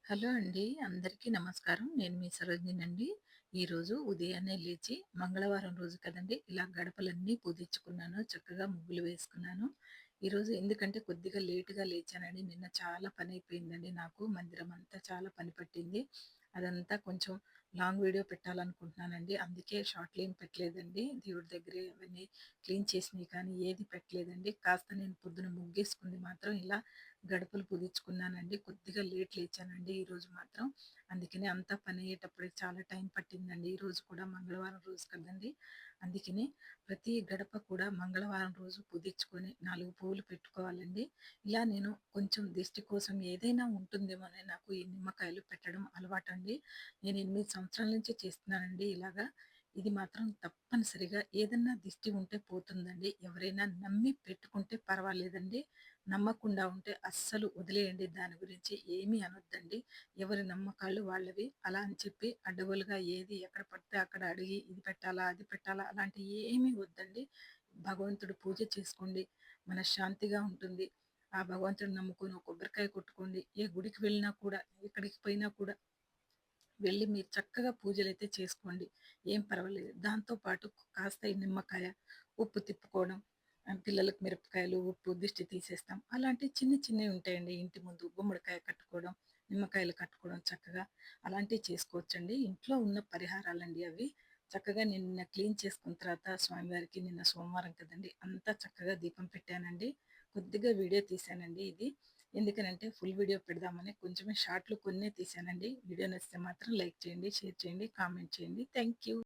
Hello అండి. అందరికీ నమస్కారం. నేను మీ సరోజినండి. ఈరోజు ఉదయాన్నే లేచి మంగళవారం రోజు కదండీ! ఇలా గడపలన్నీ పూజించుకున్నాను. చక్కగా ముగ్గులు వేసుకున్నాను. ఈరోజు ఎందుకంటే కొద్దిగా లేట్‌గా లేచానండి. నిన్న చాలా పనయిపోయిందండి నాకు. మందిరం అంతా చాలా పని పట్టింది. అదంతా కొంచెం లాంగ్ వీడియో పెట్టాలనుకుంటున్నానండి. అందుకే షార్ట్‌లో ఏం పెట్టలేదండి. దేవుడి దగ్గర అవన్నీ క్లీన్ చేసినయి కానీ ఏది పెట్టలేదండి. కాస్త నేను పొద్దున ముగ్గేసుకుంది మాత్రం ఇలా గడపలు పూజించుకున్నానండి. కొద్దిగా లేట్ లేచానండి ఈరోజు మాత్రం. అందుకనే అంతా పనయ్యేటప్పటికి చాలా టైం పట్టిందండి. ఈరోజు కూడా మంగళవారం రోజు కదండీ! అందుకని ప్రతి గడప కూడా మంగళవారం రోజు పూజించుకొని 4 పువ్వులు పెట్టుకోవాలండి. ఇలా నేను కొంచెం దిష్టి కోసం ఏదైనా ఉంటుందేమోనని నాకు ఈ నిమ్మకాయలు పెట్టడం అలవాటండి. నేను 8 సంవత్సరాల నుంచి చేస్తున్నానండి ఇలాగా. ఇది మాత్రం తప్పనిసరిగా ఏదన్నా దిష్టి ఉంటే పోతుందండి. ఎవరైనా నమ్మి పెట్టుకుంటే పర్వాలేదండి. నమ్మకుండా ఉంటే అస్సలు వదిలేయండి. దాని గురించి ఏమీ అనొద్దండి. ఎవరి నమ్మకాలు వాళ్ళవి. అలా అని చెప్పి అడ్డగోలుగా ఏది ఎక్కడ పడితే అక్కడ అడిగి ఇది పెట్టాలా, అది పెట్టాలా అలాంటియి ఏమీ వద్దండి. భగవంతుడు పూజ చేసుకోండి. మనశ్శాంతిగా ఉంటుంది. ఆ భగవంతుడిని నమ్ముకొని ఒక కొబ్బరికాయ కొట్టుకోండి. ఏ గుడికి వెళ్ళినా కూడా, ఎక్కడికి పోయినా కూడా వెళ్లి మీరు చక్కగా పూజలైతే చేసుకోండి. ఏం పర్వాలేదు. దాంతో పాటు కాస్త ఈ నిమ్మకాయ, ఉప్పు తిప్పుకోవడం, పిల్లలకు మిరపకాయలు, ఉప్పు దిష్టి తీసేస్తాం. అలాంటివి చిన్న చిన్నవి ఉంటాయండి ఇంటి ముందు. గుమ్మడికాయ కట్టుకోవడం, నిమ్మకాయలు కట్టుకోవడం చక్కగా అలాంటివి చేసుకోవచ్చండి. ఇంట్లో ఉన్న పరిహారాలండి అవి. చక్కగా నిన్న క్లీన్ చేసుకున్న తర్వాత స్వామివారికి నిన్న సోమవారం కదండీ! అంతా చక్కగా దీపం పెట్టానండి. కొద్దిగా వీడియో తీశానండి ఇది. ఎందుకనంటే ఫుల్ వీడియో పెడదామని కొంచెమే షార్ట్‌లు కొన్నే తీశానండి. వీడియో నచ్చితే మాత్రం లైక్ చేయండి, షేర్ చేయండి, కామెంట్ చేయండి. Thank you.